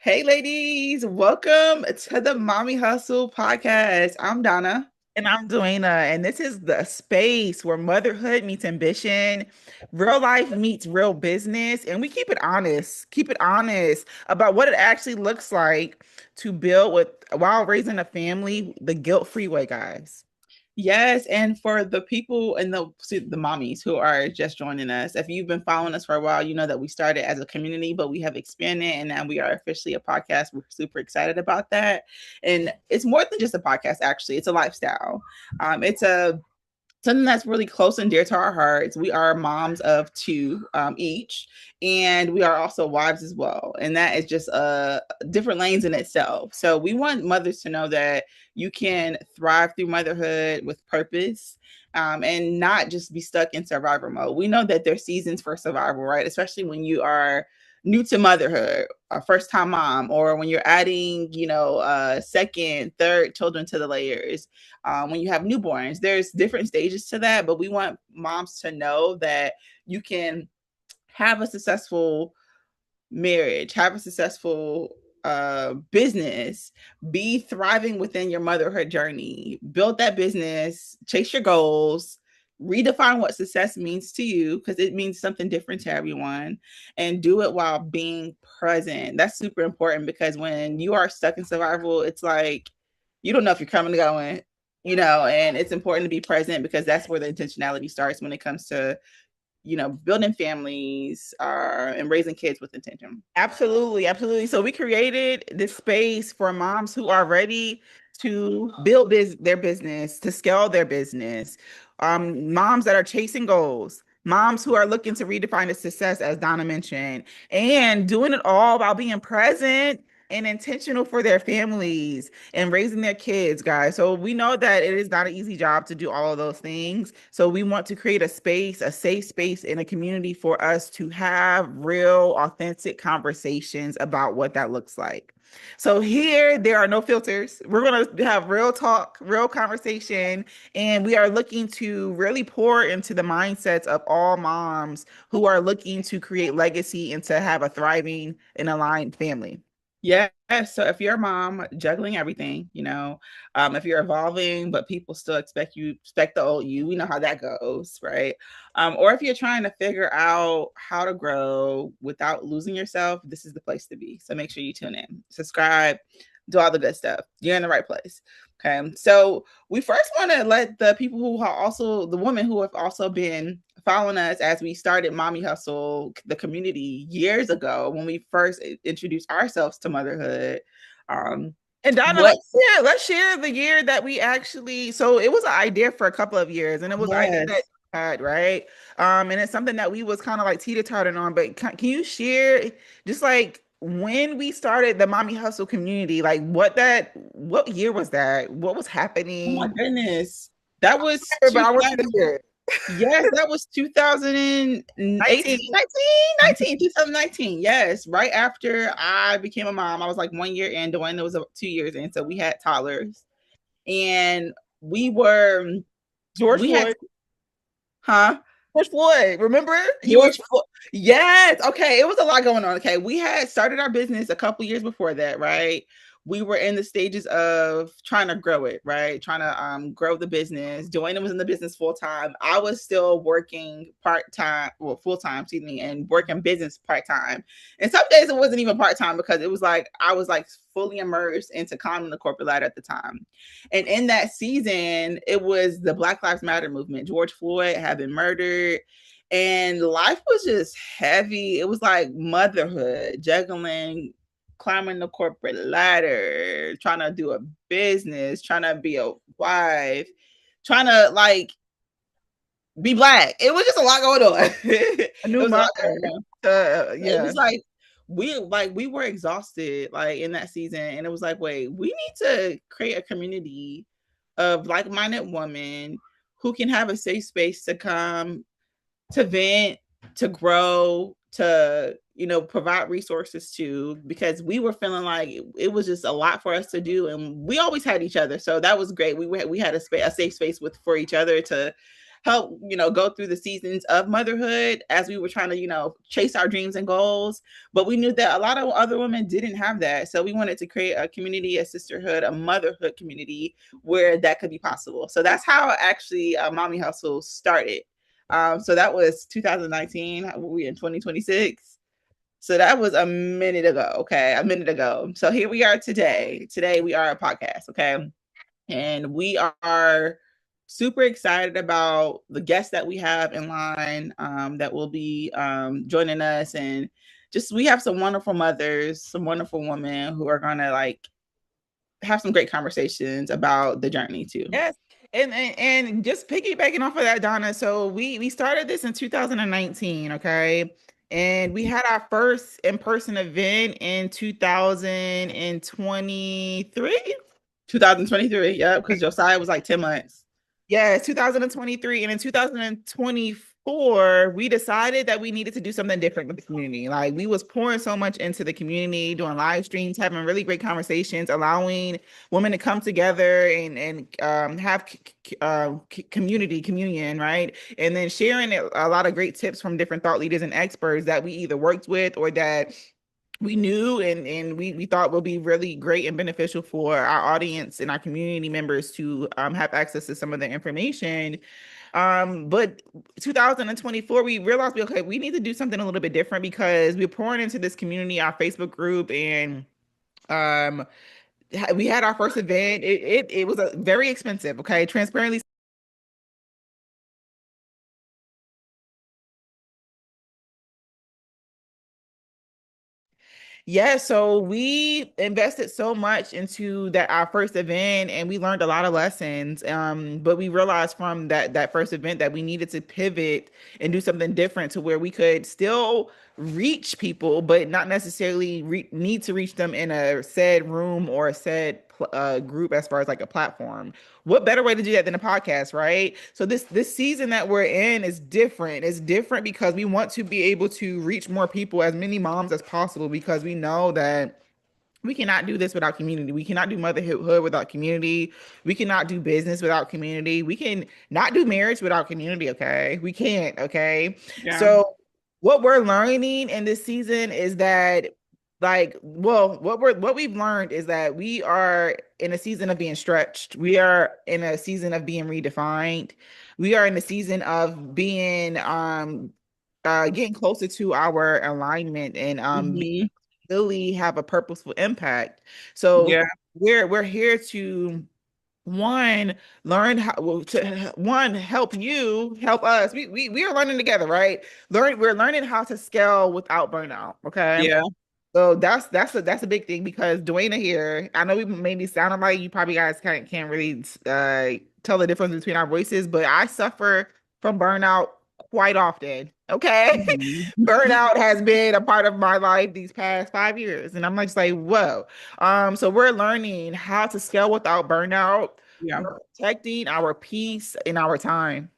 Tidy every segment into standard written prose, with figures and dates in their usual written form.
Hey, ladies, welcome to the Mommy Hustle Podcast. I'm Donna. And I'm Dwayna, and this is the space where motherhood meets ambition, real life meets real business, and we keep it honest about what it actually looks like to build with while raising a family the guilt-free way, guys. Yes, and for the people and the mommies who are just joining us, if you've been following us for a while, you know that we started as a community, but we have expanded and now we are officially a podcast. We're super excited about that. And it's more than just a podcast, actually. It's a lifestyle. It's a something that's really close and dear to our hearts. We are moms of two each, and we are also wives as well. And that is just different lanes in itself. So we want mothers to know that you can thrive through motherhood with purpose. And not just be stuck in survivor mode. We know that there's seasons for survival, right? Especially when you are new to motherhood, a first time mom, or when you're adding, second, third children to the layers, when you have newborns, there's different stages to that. But we want moms to know that you can have a successful marriage, have a successful business, be thriving within your motherhood journey, build that business, chase your goals, redefine what success means to you because it means something different to everyone, and do it while being present. That's super important because when you are stuck in survival, it's like you don't know if you're coming or going, and it's important to be present because that's where the intentionality starts when it comes to building families and raising kids with intention. Absolutely, absolutely. So we created this space for moms who are ready to build their business, to scale their business. Moms that are chasing goals, moms who are looking to redefine the success, as Donna mentioned, and doing it all while being present and intentional for their families and raising their kids, guys. So we know that it is not an easy job to do all of those things. So we want to create a space, a safe space in a community for us to have real, authentic conversations about what that looks like. So here, there are no filters. We're going to have real talk, real conversation, and we are looking to really pour into the mindsets of all moms who are looking to create legacy and to have a thriving and aligned family. Yeah. So if you're a mom juggling everything, if you're evolving, but people still expect the old you, we know how that goes, right? Or if you're trying to figure out how to grow without losing yourself, this is the place to be. So make sure you tune in, subscribe, do all the good stuff. You're in the right place. Okay. So we first want to let the people who are also the women who have also been following us as we started Mommy Hustle, the community years ago when we first introduced ourselves to motherhood. And Donna, What? let's share the year that we actually, so it was an idea for a couple of years, and it was an idea that Yes. you had, right? And it's something that we was kind of like teeter-tottering on, but can you share just like when we started the Mommy Hustle community, like what year was that? What was Oh my happening? goodness. That was But I want you to share it. yes, that was 2018, 19. 2019. Yes, right after I became a mom. I was like 1 year in, Dwayna was 2 years in. So we had toddlers. And we were, George we had, Floyd. huh? George Floyd, remember? He was George Floyd. Yes. Okay. It was a lot going on. Okay. We had started our business a couple years before that, right? We were in the stages of trying to grow it, right? Trying to grow the business. Joanna was in the business full time. I was still working part time, well, full time, excuse me, and working business part time. And some days it wasn't even part time because it was like I was like fully immersed into climbing the corporate ladder at the time. And in that season, it was the Black Lives Matter movement. George Floyd had been murdered and life was just heavy. It was like motherhood, juggling, climbing the corporate ladder, trying to do a business, trying to be a wife, trying to like be black. It was just a lot going on. It a new was a lot mother. going on. It Yeah. was like we were exhausted like in that season, and it was like, wait, we need to create a community of like-minded women who can have a safe space to come to vent, to grow, to provide resources to, because we were feeling like it was just a lot for us to do, and we always had each other, so that was great. We had a safe space with for each other to help, go through the seasons of motherhood as we were trying to, chase our dreams and goals. But we knew that a lot of other women didn't have that. So we wanted to create a community, a sisterhood, a motherhood community where that could be possible. So that's how actually Mommi Hustle started. So that was 2019. We in 2026. So that was a minute ago. Okay. A minute ago. So here we are today. Today we are a podcast. Okay. And we are super excited about the guests that we have in line that will be joining us. And just, we have some wonderful mothers, some wonderful women who are going to like have some great conversations about the journey too. Yes. And just piggybacking off of that, Donna. So we started this in 2019, okay? And we had our first in-person event in 2023. 2023, yeah, because Josiah was like 10 months. Yeah, 2023. And in 2024, we decided that we needed to do something different with the community. Like we was pouring so much into the community, doing live streams, having really great conversations, allowing women to come together and have community communion, right? And then sharing a lot of great tips from different thought leaders and experts that we either worked with or that we knew and we thought would be really great and beneficial for our audience and our community members to have access to some of the information. But 2024, we realized, okay, we need to do something a little bit different because we're pouring into this community, our Facebook group, and we had our first event. It was a very expensive, okay, transparently. Yeah, so we invested so much into that our first event and we learned a lot of lessons. But we realized from that first event that we needed to pivot and do something different to where we could still reach people, but not necessarily need to reach them in a said room or a said group as far as like a platform. What better way to do that than a podcast, right? So this season that we're in is different. It's different because we want to be able to reach more people, as many moms as possible, because we know that we cannot do this without community. We cannot do motherhood without community. We cannot do business without community. We can not do marriage without community. Okay. We can't. Okay. Yeah. So what we're learning in this season is that what we've learned is that we are in a season of being stretched. We are in a season of being redefined. We are in a season of being getting closer to our alignment and Mm-hmm. really have a purposeful impact. So Yeah. we're here to one learn how well, to one help you help us. We are learning together, right? We're learning how to scale without burnout. Okay. Yeah. So that's a big thing because Dwayna here, I know we maybe sounding like you probably guys can't really tell the difference between our voices, but I suffer from burnout quite often. Okay. Mm-hmm. Burnout has been a part of my life these past 5 years. And I'm like, whoa. So we're learning how to scale without burnout. Yeah. We're protecting our peace and our time.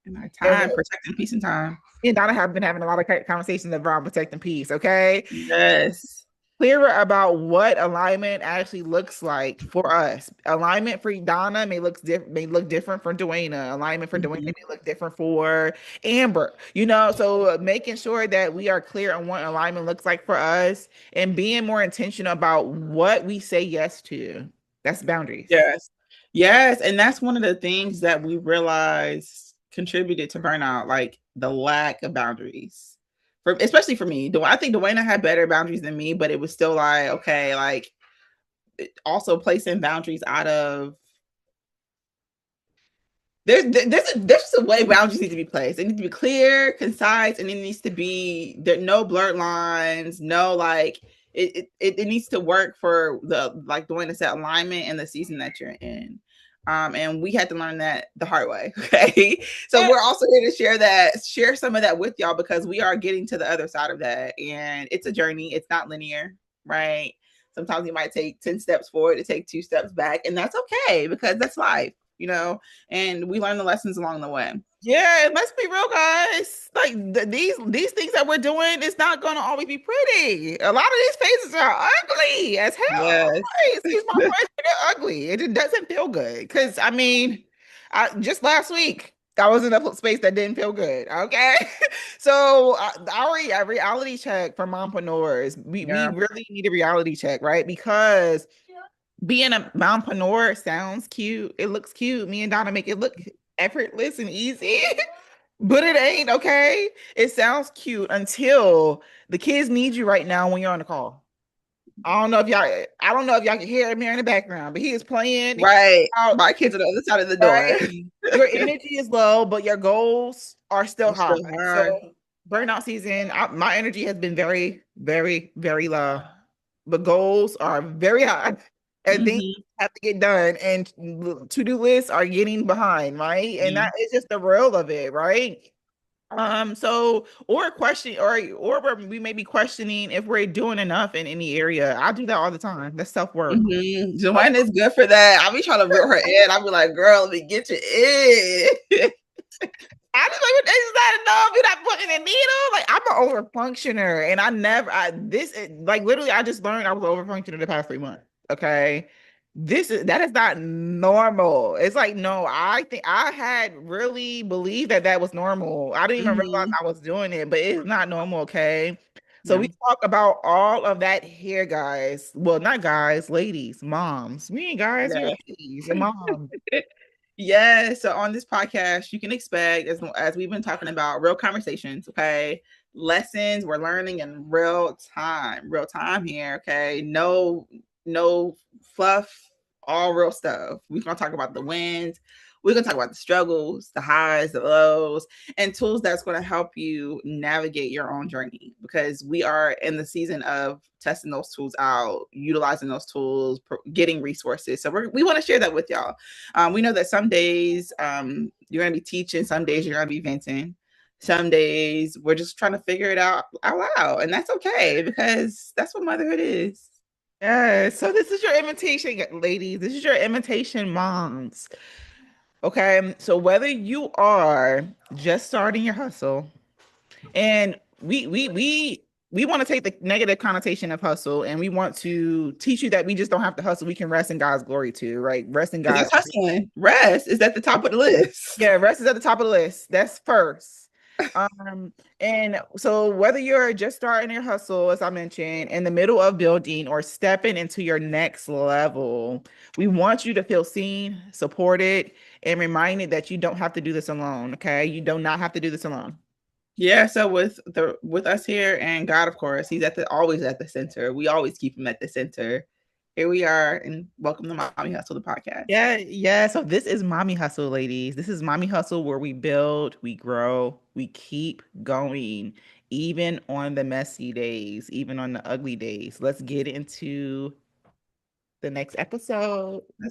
And our And time, protecting peace and time. me and Donna have been having a lot of conversations around protecting peace. Okay. Yes. Clearer about what alignment actually looks like for us. Alignment for Donna may look different for Dwayna. Alignment for Dwayna Mm-hmm. may look different for Amber. So making sure that we are clear on what alignment looks like for us and being more intentional about what we say yes to. That's boundaries. Yes. Yes. And that's one of the things that we realized contributed to burnout, like the lack of boundaries. Especially for me. I think Dwayna had better boundaries than me, but it was still like, okay, like also placing boundaries out of there's a way boundaries need to be placed. They need to be clear, concise, and it needs to be there no blurred lines, no like it needs to work for the like Dwayna said alignment in the season that you're in. And we had to learn that the hard way. Okay. So we're also here to share some of that with y'all because we are getting to the other side of that. And it's a journey. It's not linear, right? Sometimes you might take 10 steps forward to take 2 steps back. And that's okay because that's life, and we learn the lessons along the way. Yeah, and let's be real, guys. Like these things that we're doing, it's not gonna always be pretty. A lot of these faces are ugly as hell. Yes. Right? Excuse my friends, they're ugly. It doesn't feel good. Because I mean, just last week, I was in a space that didn't feel good. Okay. So our reality check for mompreneurs, we Yeah. really need a reality check, right? Because being a mompreneur sounds cute. It looks cute. Me and Donna make it look effortless and easy. But it ain't, okay? It sounds cute until the kids need you right now when you're on the call. I don't know if y'all can hear him here in the background, but he is playing Right. out, My kids are on the other side of the door. right? Your energy is low, but your goals are still It's high. still hard. So burnout season, my energy has been very, very, very low, but goals are very high, and things Hmm. have to get done, and to-do lists are getting behind, right? And Yeah. that is just the real of it, right? So or question or we may be questioning if we're doing enough in any area. I do that all the time. That's self-work. Joanne is good for that. I'll be trying to reel her in. I'll be like, girl, let me get you in. I just like, what is that enough? You're not putting a needle. Like I'm an overfunctioner, and I never. Like literally. I just learned I was overfunctioning the past 3 months. Okay, that is not normal. It's like no, I think I had really believed that that was normal. I didn't even realize Hmm. I was doing it, but it's not normal. Okay, so Yeah. we talk about all of that here, guys. Well, not guys, ladies, moms. We ain't guys, we're Yeah. ladies and moms. Yeah, so on this podcast, you can expect, as we've been talking about, real conversations, okay? Lessons we're learning in real time here, okay? No fluff, all real stuff. We're gonna talk about the wins, we're gonna talk about the struggles, the highs, the lows, and tools that's gonna help you navigate your own journey because we are in the season of testing those tools out, utilizing those tools, getting resources. So we want to share that with y'all. We know that some days you're going to be teaching, some days you're going to be venting, some days we're just trying to figure it out loud, and that's okay because that's what motherhood is. Yeah, so this is your invitation, ladies. This is your invitation, moms. Okay, so whether you are just starting your hustle, and we want to take the negative connotation of hustle, and we want to teach you that we just don't have to hustle. We can rest in God's glory too, right? Rest in Because God. that's hustling. Rest is at the top of the list. Yeah, rest is at the top of the list. That's first. And so whether you're just starting your hustle, as I mentioned, in the middle of building or stepping into your next level, we want you to feel seen, supported, and reminded that you don't have to do this alone. Okay. You do not have to do this alone. Yeah, so with us here and God, of course, he's always at the center. We always keep him at the center. Here we are, and welcome to Mommy Hustle, the podcast. Yeah, yeah. So this is Mommy Hustle, ladies. This is Mommy Hustle where we build, we grow, we keep going, even on the messy days, even on the ugly days. Let's get into the next episode.